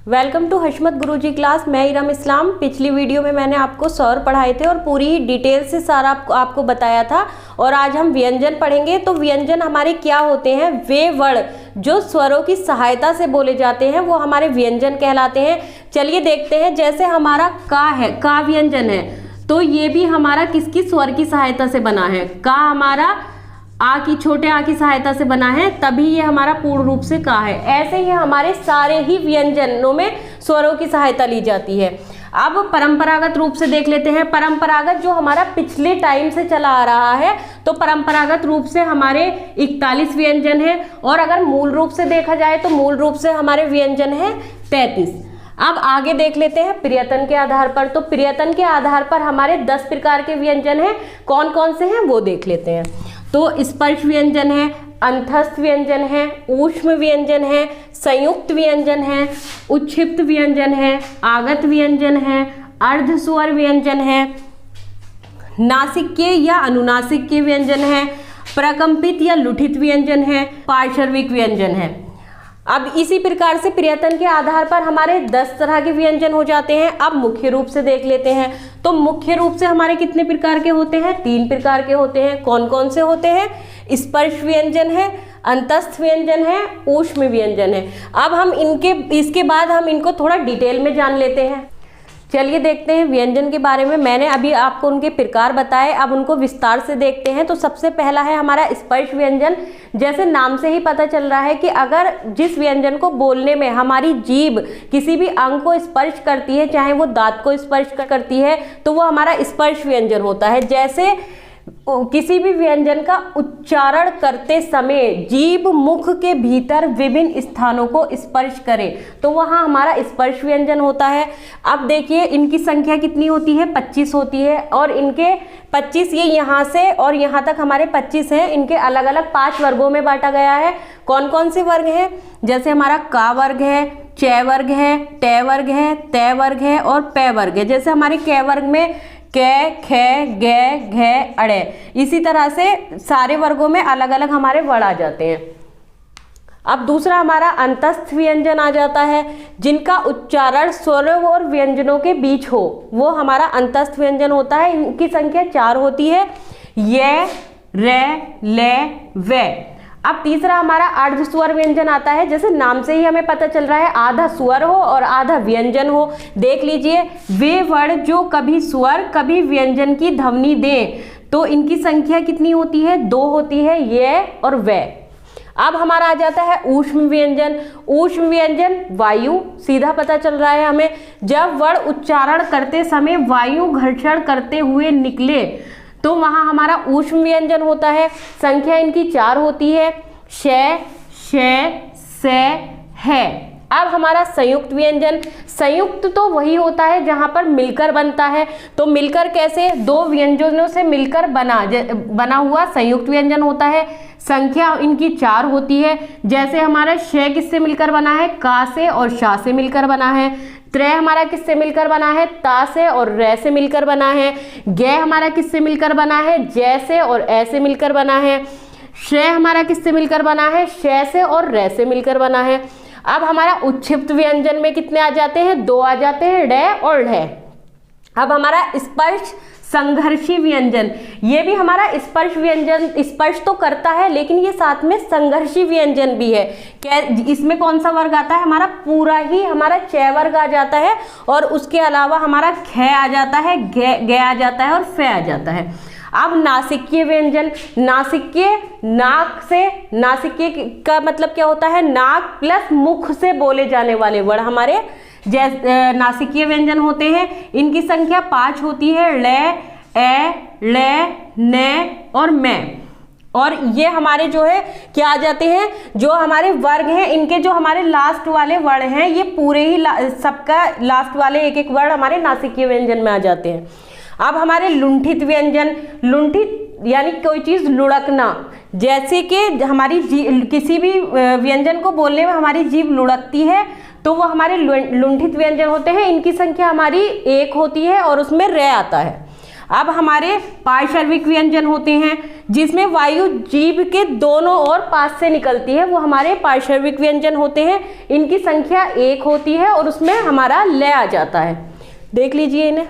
Welcome to Hashmat Guruji class. मैं इरम इस्लाम। पिछली video में मैंने आपको स्वर पढ़ाए थे और पूरी ही डिटेल से सारा आपको बताया था। और आज हम व्यंजन पढ़ेंगे। तो व्यंजन हमारे क्या होते हैं? वे वर्ड जो स्वरों की सहायता से बोले जाते हैं वो हमारे व्यंजन कहलाते हैं। चलिए देखते हैं। जैसे हमारा का है, का व्यंजन है, तो ये भी हमारा किसकी स्वर की सहायता से बना है? का हमारा आ की, छोटे आ की सहायता से बना है, तभी ये हमारा पूर्ण रूप से का है। ऐसे ही हमारे सारे ही व्यंजनों में स्वरों की सहायता ली जाती है। अब परंपरागत रूप से देख लेते हैं। परंपरागत जो हमारा पिछले टाइम से चला आ रहा है, तो परंपरागत रूप से हमारे 41 व्यंजन है। और अगर मूल रूप से देखा जाए तो मूल रूप से हमारे व्यंजन है 33। अब आगे देख लेते हैं प्रियतन के आधार पर। तो प्रियतन के आधार पर हमारे 10 प्रकार के व्यंजन हैं। कौन कौन से हैं वो देख लेते हैं। तो स्पर्श व्यंजन है, अंतस्थ व्यंजन है, ऊष्म व्यंजन है, संयुक्त व्यंजन है, उच्छिप्त व्यंजन है, आगत व्यंजन है, अर्धस्वर व्यंजन है, नासिक्य या अनुनासिक्य व्यंजन है, प्रकंपित या लुठित व्यंजन है, पार्श्विक व्यंजन है। अब इसी प्रकार से प्रियतन के आधार पर हमारे 10 तरह के व्यंजन हो जाते हैं। अब मुख्य रूप से देख लेते हैं। तो मुख्य रूप से हमारे कितने प्रकार के होते हैं? 3 प्रकार के होते हैं। कौन कौन से होते हैं? स्पर्श व्यंजन है, अंतस्थ व्यंजन है, ऊष्म व्यंजन है। अब हम इसके बाद हम इनको थोड़ा डिटेल में जान लेते हैं। चलिए देखते हैं व्यंजन के बारे में। मैंने अभी आपको उनके प्रकार बताए, अब उनको विस्तार से देखते हैं। तो सबसे पहला है हमारा स्पर्श व्यंजन। जैसे नाम से ही पता चल रहा है कि अगर जिस व्यंजन को बोलने में हमारी जीभ किसी भी अंग को स्पर्श करती है, चाहे वो दांत को स्पर्श करती है, तो वो हमारा स्पर्श व्यंजन होता है। जैसे किसी भी व्यंजन का उच्चारण करते समय जीभ मुख के भीतर विभिन्न स्थानों को स्पर्श करे, तो वहाँ हमारा स्पर्श व्यंजन होता है। अब देखिए इनकी संख्या कितनी होती है? 25 होती है। और इनके 25, ये यहाँ से और यहाँ तक हमारे 25 हैं। इनके अलग अलग 5 वर्गों में बांटा गया है। कौन कौन से वर्ग हैं? जैसे हमारा का वर्ग है, च वर्ग है, ट वर्ग है, त वर्ग है और प वर्ग है। जैसे हमारे क वर्ग में कै, खे, गे, घे, अड़े। इसी तरह से सारे वर्गों में अलग अलग हमारे वर्ड आ जाते हैं। अब दूसरा हमारा अंतस्थ व्यंजन आ जाता है, जिनका उच्चारण स्वरों और व्यंजनों के बीच हो, वो हमारा अंतस्थ व्यंजन होता है। इनकी संख्या 4 होती है, य, रे, ले, वे। अब तीसरा हमारा अर्धस्वर व्यंजन आता है। जैसे नाम से ही हमें पता चल रहा है, आधा स्वर हो और आधा व्यंजन हो। देख लीजिए, वे वर्ड जो कभी स्वर कभी व्यंजन की ध्वनि दें, तो इनकी संख्या कितनी होती है? 2 होती है, ये और वे। अब हमारा आ जाता है ऊष्म व्यंजन। ऊष्म व्यंजन वायु, सीधा पता चल रहा है हमें। जब वर्ड उच्चारण करते समय वायु घर्षण करते हुए निकले, तो वहाँ हमारा ऊष्म व्यंजन होता है। संख्या इनकी 4 होती है, श, से, है। अब हमारा संयुक्त व्यंजन। संयुक्त तो वही होता है जहाँ पर मिलकर बनता है। तो मिलकर कैसे? 2 व्यंजनों से मिलकर बना हुआ संयुक्त व्यंजन होता है। संख्या इनकी 4 होती है। जैसे हमारा श किससे मिलकर बना है? का से और शा से मिलकर बना है। त्रय हमारा किससे मिलकर बना है? ता से और रे से मिलकर बना है। गे हमारा किससे मिलकर बना है? जै से और ए से मिलकर बना है। श्रेय हमारा किससे मिलकर बना है? शय से और रे से मिलकर बना है। अब हमारा उच्छिप्त व्यंजन में कितने आ जाते हैं? 2 आ जाते हैं, ड और ढ। अब हमारा स्पर्श संघर्षी व्यंजन, ये भी हमारा स्पर्श व्यंजन स्पर्श तो करता है, लेकिन ये साथ में संघर्षी व्यंजन भी है। क्या इसमें कौन सा वर्ग आता है? हमारा पूरा ही हमारा च वर्ग आ जाता है। और उसके अलावा हमारा ख आ जाता है, ग आ जाता है और फ आ जाता है। अब नासिक्य व्यंजन। नासिक्य, नाक से, नासिक्य का मतलब क्या होता है? नाक प्लस मुख से बोले जाने वाले वर्ड हमारे नासिकीय व्यंजन होते हैं। इनकी संख्या 5 होती है, ल, ए, ले, ने और मैं। और ये हमारे जो है क्या आ जाते हैं? जो हमारे वर्ग हैं, इनके जो हमारे लास्ट वाले वर्ड हैं, ये पूरे ही सबका लास्ट वाले एक एक वर्ड हमारे नासिकीय व्यंजन में आ जाते हैं। अब हमारे लुंठित व्यंजन। लुंठित यानी कोई चीज लुढ़कना। जैसे कि हमारी किसी भी व्यंजन को बोलने में हमारी जीभ लुढ़कती है, तो वो हमारे लुंठित व्यंजन होते हैं। इनकी संख्या हमारी 1 होती है और उसमें रे आता है। अब हमारे पार्श्विक व्यंजन होते हैं। जिसमें वायु जीभ के दोनों ओर पास से निकलती है, वो हमारे पार्श्विक व्यंजन होते हैं। इनकी संख्या 1 होती है और उसमें हमारा लय आ जाता है। देख लीजिए इन्हें।